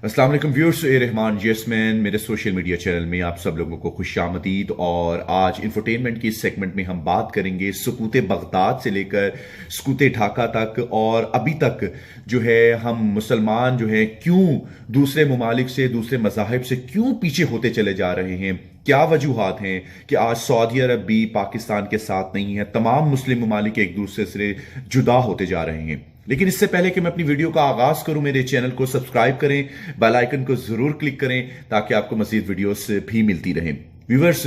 अस्सलाम वालेकुम व्यूअर्स, रहमान यस्मैन मेरे सोशल मीडिया चैनल में आप सब लोगों को खुशामदीद। और आज इंफोटेनमेंट की इस सेगमेंट में हम बात करेंगे सुकूत बगदाद से लेकर सुकूत ढाका तक, और अभी तक जो है हम मुसलमान जो है क्यों दूसरे ममालिक से, दूसरे मज़ाहिब से क्यों पीछे होते चले जा रहे हैं। क्या वजूहात हैं कि आज सऊदी अरब भी पाकिस्तान के साथ नहीं है, तमाम मुस्लिम ममालिक एक दूसरे से जुदा होते जा रहे हैं। लेकिन इससे पहले कि मैं अपनी वीडियो का आगाज करूं, मेरे चैनल को सब्सक्राइब करें, बेल आइकन को जरूर क्लिक करें ताकि आपको मजीद वीडियोस भी मिलती रहें। व्यूअर्स,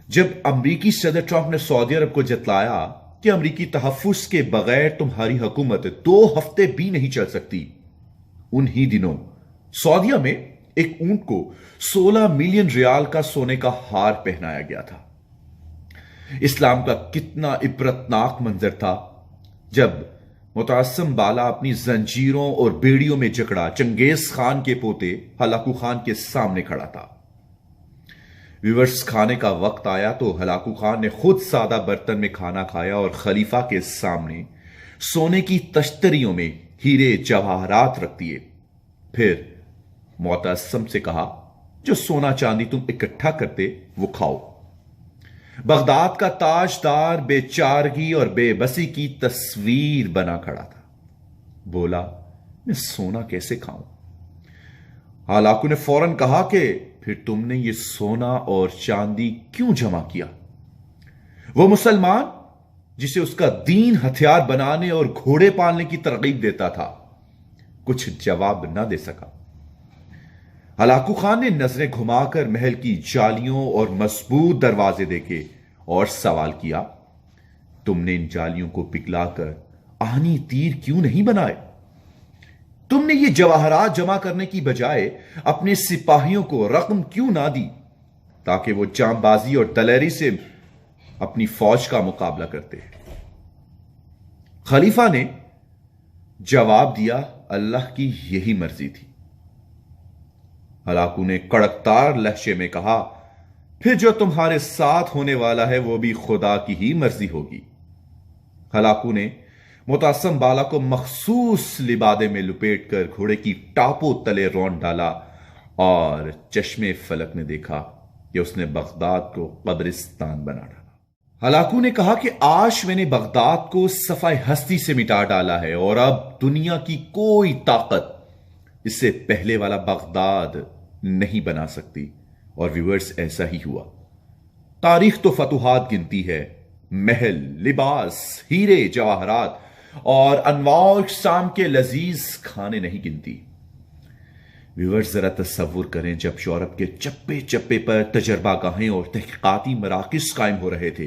जब अमरीकी सदर ट्रंप ने सऊदी अरब को जतलाया कि अमरीकी तहफ्फुज़ के बगैर तुम्हारी हुकूमत 2 हफ्ते भी नहीं चल सकती, उन्हीं दिनों सऊदीया में एक ऊंट को 16 मिलियन रियाल का सोने का हार पहनाया गया था। इस्लाम का कितना इबरतनाक मंजर था जब मुतासम बाला अपनी जंजीरों और बेड़ियों में जकड़ा चंगेज खान के पोते हलाकू खान के सामने खड़ा था। व्यूअर्स, खाने का वक्त आया तो हलाकू खान ने खुद सादा बर्तन में खाना खाया और खलीफा के सामने सोने की तश्तरियों में हीरे जवाहरात रख दिए। फिर मुतासम से कहा, जो सोना चांदी तुम इकट्ठा करते वो खाओ। बगदाद का ताजदार बेचारगी और बेबसी की तस्वीर बना खड़ा था। बोला, मैं सोना कैसे खाऊं? हालाकू ने फौरन कहा कि फिर तुमने ये सोना और चांदी क्यों जमा किया? वो मुसलमान जिसे उसका दीन हथियार बनाने और घोड़े पालने की तरगीब देता था कुछ जवाब ना दे सका। हलाकू खान ने नजरें घुमाकर महल की जालियों और मजबूत दरवाजे देखे और सवाल किया, तुमने इन जालियों को पिघलाकर आहनी तीर क्यों नहीं बनाए? तुमने ये जवाहरात जमा करने की बजाय अपने सिपाहियों को रकम क्यों ना दी ताकि वो जांबाजी और दलेरी से अपनी फौज का मुकाबला करते? खलीफा ने जवाब दिया, अल्लाह की यही मर्जी थी। हलाकू ने कड़कदार लहजे में कहा, फिर जो तुम्हारे साथ होने वाला है वो भी खुदा की ही मर्जी होगी। हलाकू ने मुतासम बाला को मखसूस लिबादे में लुपेट कर घोड़े की टापो तले रौंद डाला और चश्मे फलक ने देखा कि उसने बगदाद को कब्रिस्तान बना डाला। हलाकू ने कहा कि आज मैंने बगदाद को सफाई हस्ती से मिटा डाला है और अब दुनिया की कोई ताकत इससे पहले वाला बगदाद नहीं बना सकती। और व्यूअर्स, ऐसा ही हुआ। तारीख तो फतुहात गिनती है, महल, लिबास, हीरे जवाहरात और अनवार शाम के लजीज खाने नहीं गिनती। व्यूअर्स, जरा तसव्वुर करें, जब यूरोप के चप्पे चप्पे पर तजर्बा गाहें और तहकीकाती मराकिज कायम हो रहे थे,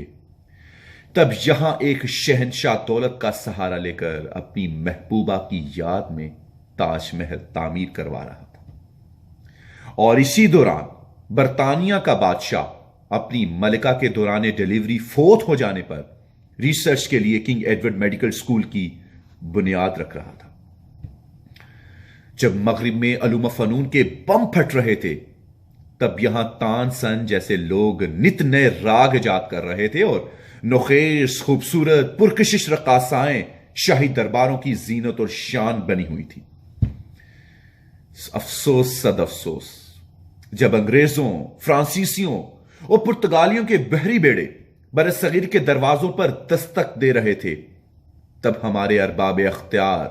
तब यहां एक शहनशाह दौलत का सहारा लेकर अपनी महबूबा की याद में ताजमहल तामीर करवा रहा था। और इसी दौरान बरतानिया का बादशाह अपनी मलिका के दौरान डिलीवरी फोत हो जाने पर रिसर्च के लिए किंग एडवर्ड मेडिकल स्कूल की बुनियाद रख रहा था। जब मगरिब में अलूम फनून के बम फट रहे थे, तब यहां तानसन जैसे लोग नित नए राग इजाद कर रहे थे और नोखेस खूबसूरत पुरकशिश रकासाएं शाही दरबारों की जीनत और शान बनी हुई थी। अफसोस सद अफसोस, जब अंग्रेजों, फ्रांसीसियों और पुर्तगालियों के बहरी बेड़े बरसगीर के दरवाजों पर दस्तक दे रहे थे, तब हमारे अरबाब अख्तियार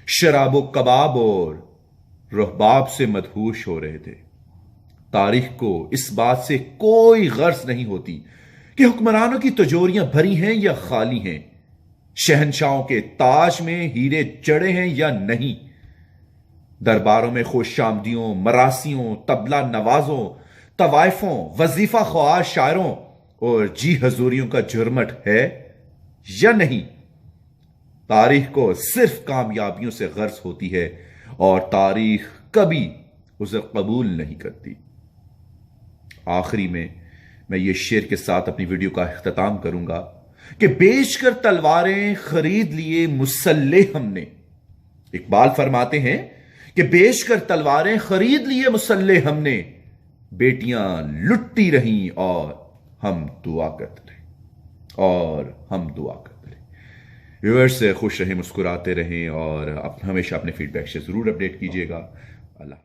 शराबो कबाब और रुहबाब से मदहूश हो रहे थे। तारीख को इस बात से कोई गर्ज नहीं होती कि हुक्मरानों की तिजोरियां भरी हैं या खाली हैं, शहनशाहों के ताज में हीरे जड़े हैं या नहीं, दरबारों में खुशामदियों, मरासियों, तबला नवाजों, तवायफों, वजीफा ख्वार शायरों और जी हजूरियों का जुर्मट है या नहीं। तारीख को सिर्फ कामयाबियों से गर्ज होती है और तारीख कभी उसे कबूल नहीं करती। आखिरी में मैं ये शेर के साथ अपनी वीडियो का इख्तिताम करूंगा कि बेचकर तलवारें खरीद लिए मुसल्ले हमने। इकबाल फरमाते हैं कि बेचकर तलवारें खरीद लिए मुसल्ले हमने, बेटियां लुटती रहीं और हम दुआ करते रहे। व्यूअर्स, खुश रहें, मुस्कुराते रहें और हमेशा अपने फीडबैक से जरूर अपडेट कीजिएगा। अल्लाह।